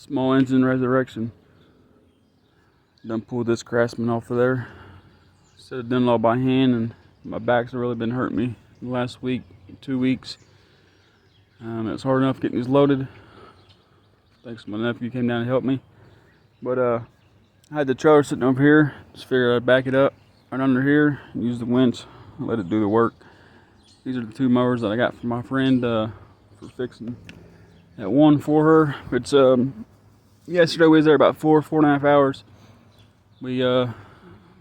Small engine resurrection. Done pulled this craftsman off of there. Instead of doing it all by hand, and my back's really been hurting me the last week, 2 weeks. It was hard enough getting these loaded. Thanks to my nephew came down to help me. But I had the trailer sitting over here. Just figured I'd back it up right under here and use the winch and let it do the work. These are the 2 mowers that I got from my friend for fixing that one for her. It's yesterday we was there about 4.5 hours.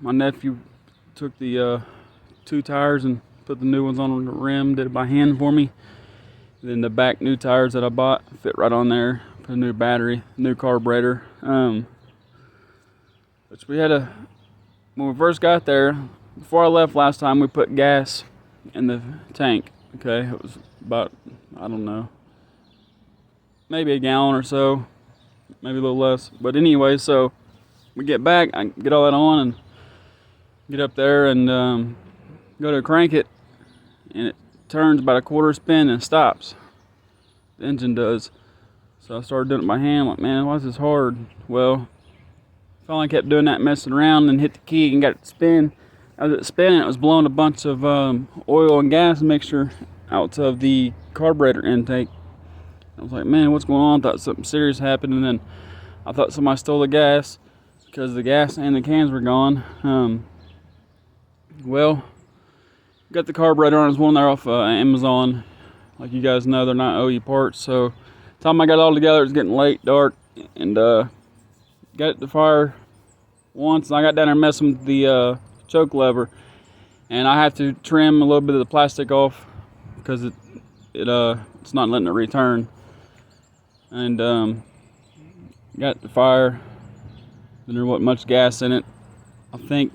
My nephew took the 2 tires and put the new ones on the rim, did it by hand for me. And then the back new tires that I bought fit right on there. Put a new battery, new carburetor. Which we had when we first got there, before I left last time, we put gas in the tank. Okay, it was about, I don't know, maybe a gallon or so, maybe a little less. But anyway, so we get back, I get all that on and get up there and go to crank it, and it turns about a quarter spin and stops. The engine does. So I started doing it by hand. I'm like, man, why is this hard? Well, finally kept doing that, messing around, and hit the key and got it to spin. As it spinning, it was blowing a bunch of oil and gas mixture out of the carburetor intake. I was like, man, what's going on? I thought something serious happened, and then I thought somebody stole the gas because the gas and the cans were gone. Well, got the carburetor on. There's one there off Amazon. Like you guys know, they're not OE parts. So, time I got it all together, it was getting late, dark, and got it to fire once. And I got down there messing with the choke lever, and I have to trim a little bit of the plastic off because it's not letting it return. And got it to fire. And there wasn't much gas in it. I think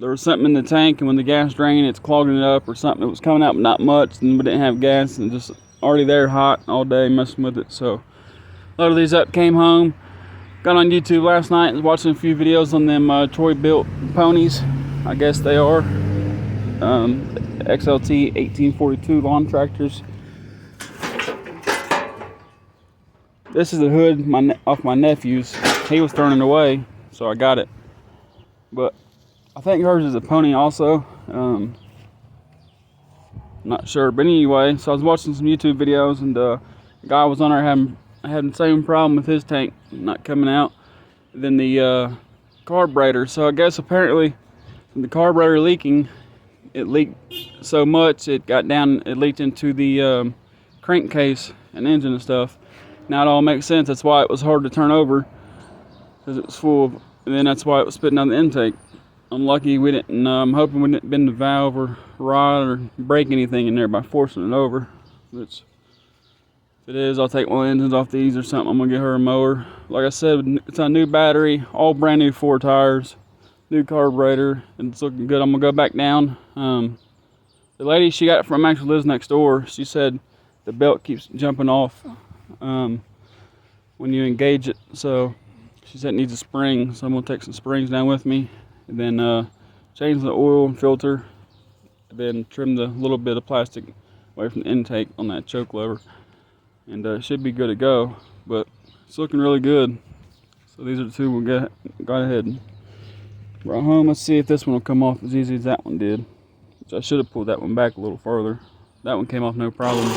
there was something in the tank, and when the gas drained, it's clogging it up or something. It was coming out, but not much, and we didn't have gas, and just already there hot all day messing with it. So loaded these up, came home, got on YouTube last night and was watching a few videos on them Troy built ponies. I guess they are XLT 1842 lawn tractors. This is the hood off my nephew's. He was throwing it away, so I got it. But I think hers is a pony also. Not sure, but anyway, so I was watching some YouTube videos, and the guy was on there having the same problem with his tank not coming out. And then the carburetor. So I guess apparently the carburetor leaking, it leaked so much it leaked into the crankcase and engine and stuff. Now it all makes sense. That's why it was hard to turn over, because it was full of, and then that's why it was spitting down the intake. I'm lucky we didn't, I'm hoping we didn't bend the valve or rod or break anything in there by forcing it over. Which, if it is, I'll take one of the engines off these or something. I'm gonna get her a mower. Like I said, it's a new battery, all brand new 4 tires, new carburetor, and it's looking good. I'm gonna go back down. The lady, she got it from, actually lives next door. She said the belt keeps jumping off when you engage it. So she said it needs a spring. So I'm gonna take some springs down with me, and then change the oil and filter, and then trim the little bit of plastic away from the intake on that choke lever, and it should be good to go. But it's looking really good. So these are the 2 we'll got ahead and brought home. Let's see if this one will come off as easy as that one did, which I should have pulled that one back a little further. That one came off no problem.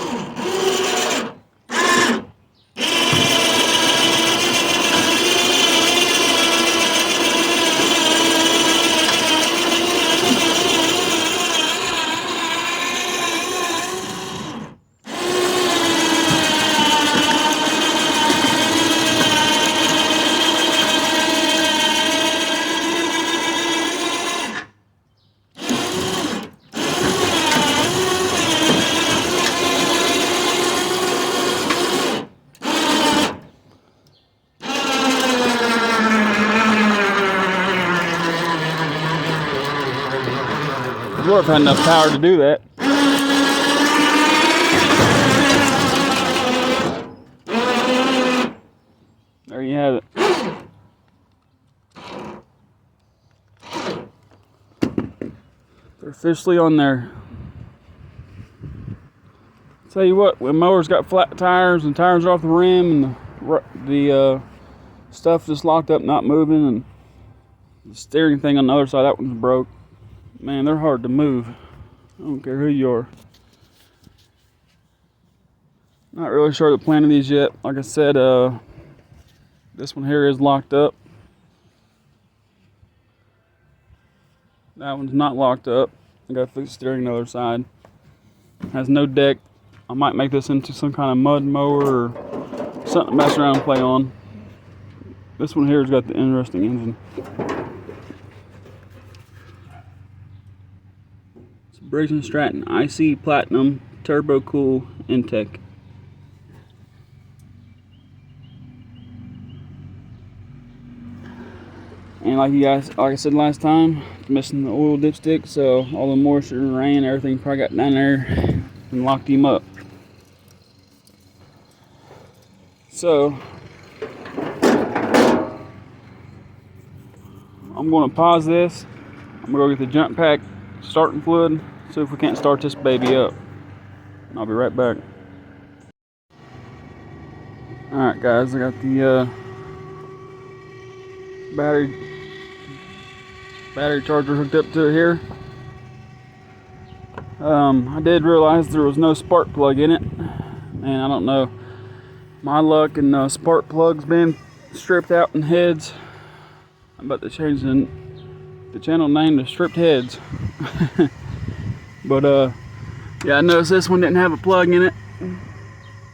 I've had enough power to do that. There you have it. They're officially on there. Tell you what, when mowers got flat tires and tires are off the rim and the the stuff just locked up, not moving, and the steering thing on the other side, that one's broke. Man, they're hard to move. I don't care who you are. Not really sure the plan of these yet. Like I said, this one here is locked up. That one's not locked up. I gotta fix the steering on the other side. Has no deck. I might make this into some kind of mud mower or something to mess around and play on. This one here has got the interesting engine. It's a Briggs & Stratton IC Platinum Turbo Cool Intake. And like I said last time, it's missing the oil dipstick, so all the moisture and rain, everything probably got down there and locked him up. So I'm going to pause this. I'm going to go get the jump pack starting fluid, see if we can't start this baby up. And I'll be right back. Alright guys, I got the battery charger hooked up to it here. I did realize there was no spark plug in it, and I don't know, my luck and spark plugs being stripped out in heads. I'm about to change the channel name to Stripped Heads. But yeah, I noticed this one didn't have a plug in it,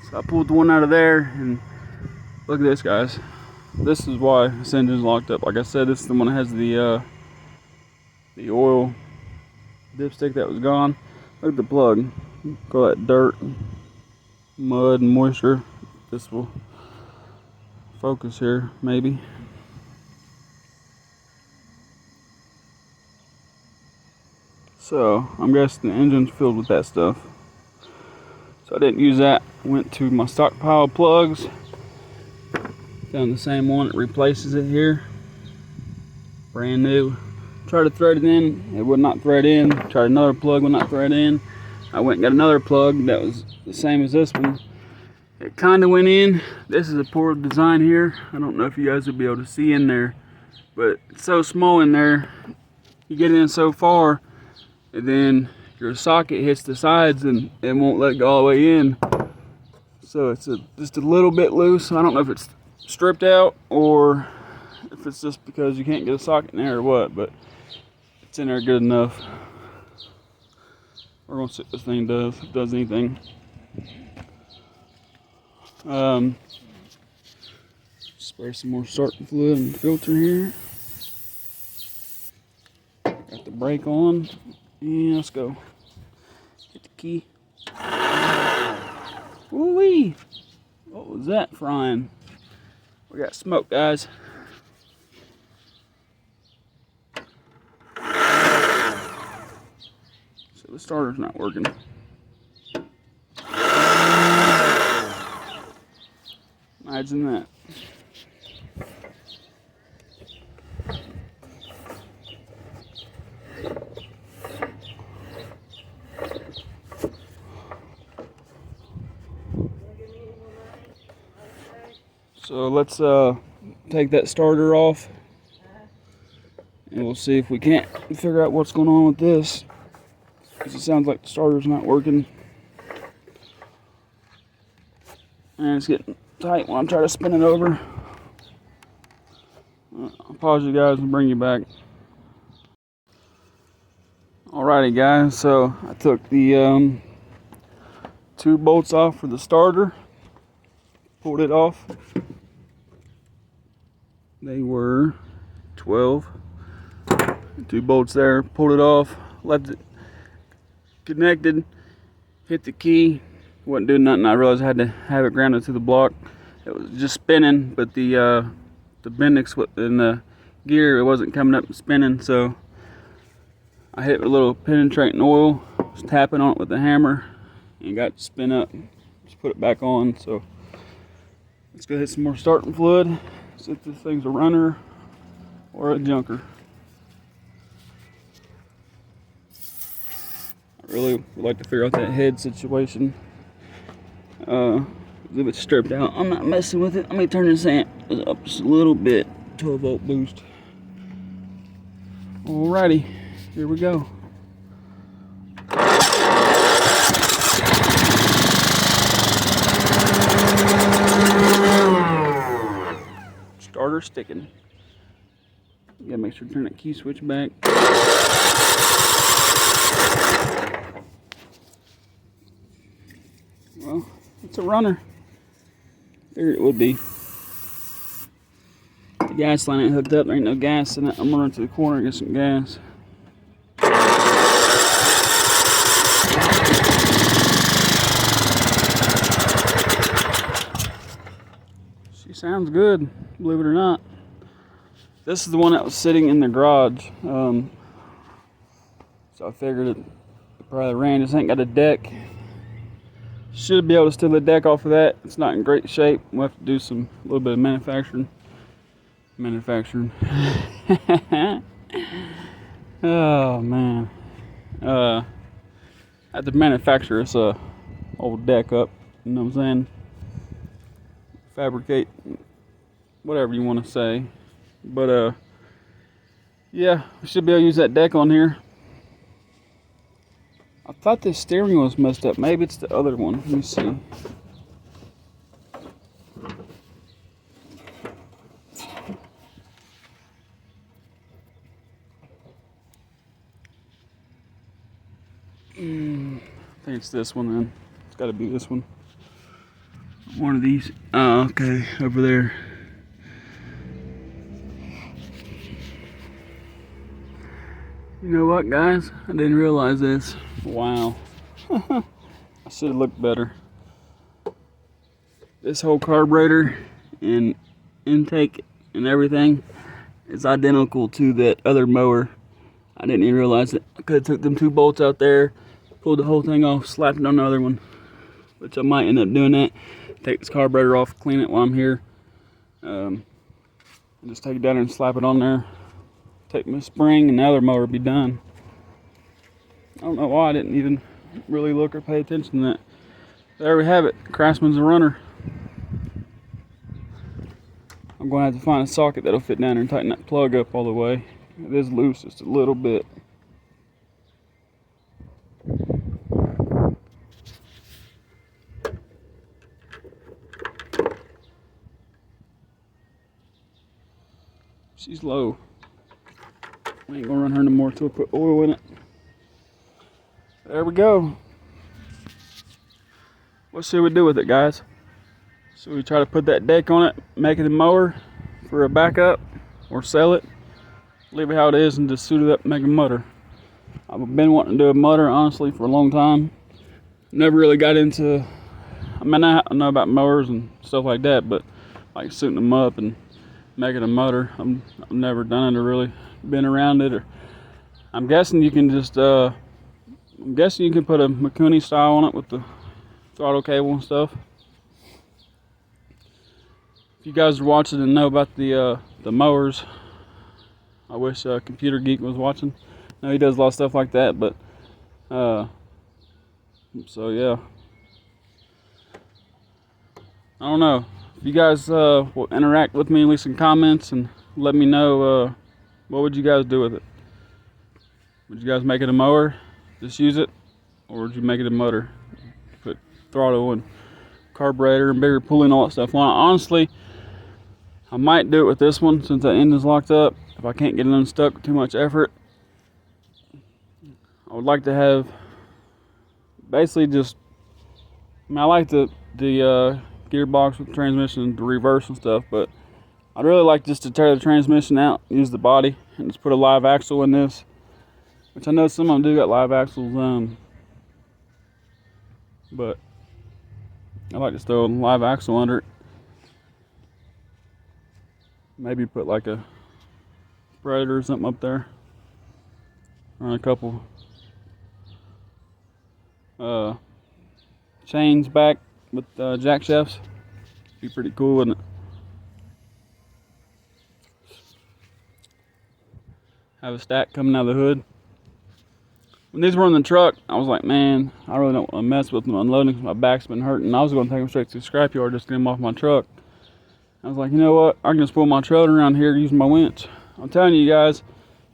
so I pulled the one out of there, and look at this, guys. This is why this engine's locked up. Like I said, this is the one that has the oil dipstick that was gone. Look at the plug. Look at all that dirt, mud, and moisture. This will focus here, maybe. So I'm guessing the engine's filled with that stuff. So I didn't use that. Went to my stockpile plugs. Found the same one that replaces it here. Brand new. Tried to thread it in, it would not thread in. Tried another plug, would not thread in. I went and got another plug that was the same as this one. It kind of went in. This is a poor design here. I don't know if you guys will be able to see in there, but it's so small in there. You get in so far, and then your socket hits the sides and it won't let go all the way in. So it's just a little bit loose. I don't know if it's stripped out or if it's just because you can't get a socket in there or what, but it's in there good enough. We're gonna see what this thing does, if it does anything. Spray some more starting fluid and filter here. Got the brake on, and let's go. Hit the key. Woo-wee! What was that frying? We got smoke, guys. So the starter's not working. Imagine that. So let's take that starter off, and we'll see if we can't figure out what's going on with this, because it sounds like the starter's not working, and it's getting tight when I'm trying to spin it over. I'll pause you guys and bring you back. Alrighty guys, so I took the 2 bolts off for the starter, pulled it off. They were 12. 2 bolts there, pulled it off, left it connected, hit the key, wasn't doing nothing. I realized I had to have it grounded to the block. It was just spinning, but the Bendix in the gear, it wasn't coming up and spinning, so I hit a little penetrating oil, was tapping on it with the hammer, and got it to spin up. Just put it back on. So let's go hit some more starting fluid, see if this thing's a runner or a junker. I really would like to figure out that head situation. Leave it stripped out. I'm not messing with it. Let me turn this amp up just a little bit. 12-volt boost. Alrighty, here we go. Starter sticking. You gotta make sure to turn that key switch back. Well, it's a runner. Figured it would be. The gas line ain't hooked up. There ain't no gas in it. I'm gonna run to the corner and get some gas. She sounds good, believe it or not. This is the one that was sitting in the garage. So I figured it probably ran. This ain't got a deck. Should be able to steal the deck off of that. It's not in great shape. We'll have to do a little bit of manufacturing. Oh man. I had to manufacture this old deck up, you know what I'm saying? Fabricate, whatever you want to say. But yeah, we should be able to use that deck on here. I thought the steering wheel was messed up. Maybe it's the other one. Let me see. I think it's this one then. It's got to be this one. One of these. Oh, okay, over there. You know what, guys? I didn't realize this. Wow. I should have looked better. This whole carburetor and intake and everything is identical to that other mower. I didn't even realize it. I could have took them 2 bolts out there, pulled the whole thing off, slapped it on the other one, which I might end up doing that. Take this carburetor off, clean it while I'm here. Just take it down there and slap it on there. Take my spring and the other motor will be done. I don't know why I didn't even really look or pay attention to that. There we have it. Craftsman's a runner. I'm going to have to find a socket that'll fit down there and tighten that plug up all the way. It is loose just a little bit. She's low. We ain't gonna run her no more till we put oil in it. There we go. What should we do with it, guys? Should we try to put that deck on it, make it a mower for a backup, or sell it? Leave it how it is and just suit it up and make a motor. I've been wanting to do a motor, honestly, for a long time. Never really got into, I mean, I know about mowers and stuff like that, but like suiting them up and making a motor, I've never done it or really been around it. Or I'm guessing you can just, I'm guessing you can put a Mikuni style on it with the throttle cable and stuff. If you guys are watching and know about the mowers, I wish Computer Geek was watching. No, he does a lot of stuff like that, but so yeah. I don't know. If you guys will interact with me, leave some comments and let me know what would you guys do with it. Would you guys make it a mower, just use it, or would you make it a motor, put throttle and carburetor and bigger pulley and all that stuff on it? Honestly, I might do it with this one since the end is locked up. If I can't get it unstuck with too much effort, I would like to have basically just, I mean, I like the gearbox with the transmission and the reverse and stuff, but I'd really like just to tear the transmission out, use the body, and just put a live axle in this, which I know some of them do got live axles, but I like to throw a live axle under it. Maybe put like a Predator or something up there, run a couple chains back with jack shafts. Be pretty cool, wouldn't it? Have a stack coming out of the hood. when these were in the truck, I was like, man, I really don't want to mess with them unloading because my back's been hurting. I was going to take them straight to the scrapyard just to get them off my truck. I was like, you know what? I can just pull my trailer around here using my winch. I'm telling you guys,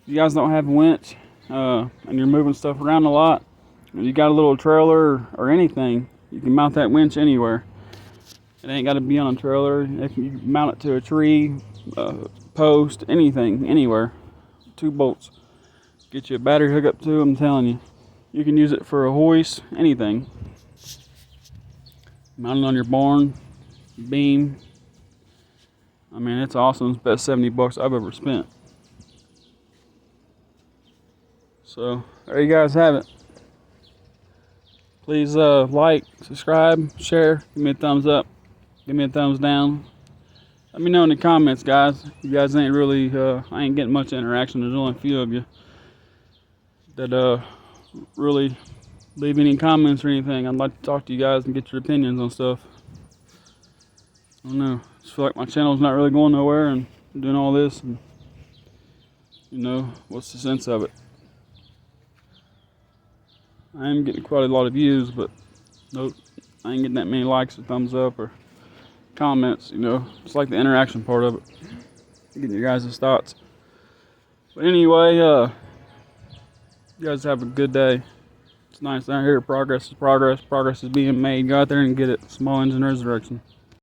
if you guys don't have a winch and you're moving stuff around a lot, and you got a little trailer or anything, you can mount that winch anywhere. It ain't got to be on a trailer. You can mount it to a tree, post, anything, anywhere. 2 bolts. Get you a battery hookup to. I'm telling you, you can use it for a hoist, anything. Mount it on your barn, beam. I mean, it's awesome. It's the best 70 bucks I've ever spent. So there you guys have it. Please like, subscribe, share, give me a thumbs up, give me a thumbs down. Let me know in the comments, guys. You guys ain't really, I ain't getting much interaction. There's only a few of you that really leave any comments or anything. I'd like to talk to you guys and get your opinions on stuff. I don't know. I just feel like my channel's not really going nowhere, and I'm doing all this, and you know, what's the sense of it? I am getting quite a lot of views, but nope, I ain't getting that many likes or thumbs up or comments, you know. It's like the interaction part of it. Getting your guys' thoughts. But anyway, you guys have a good day. It's nice down here. Progress is progress. Progress is being made. Go out there and get it. Small engine resurrection.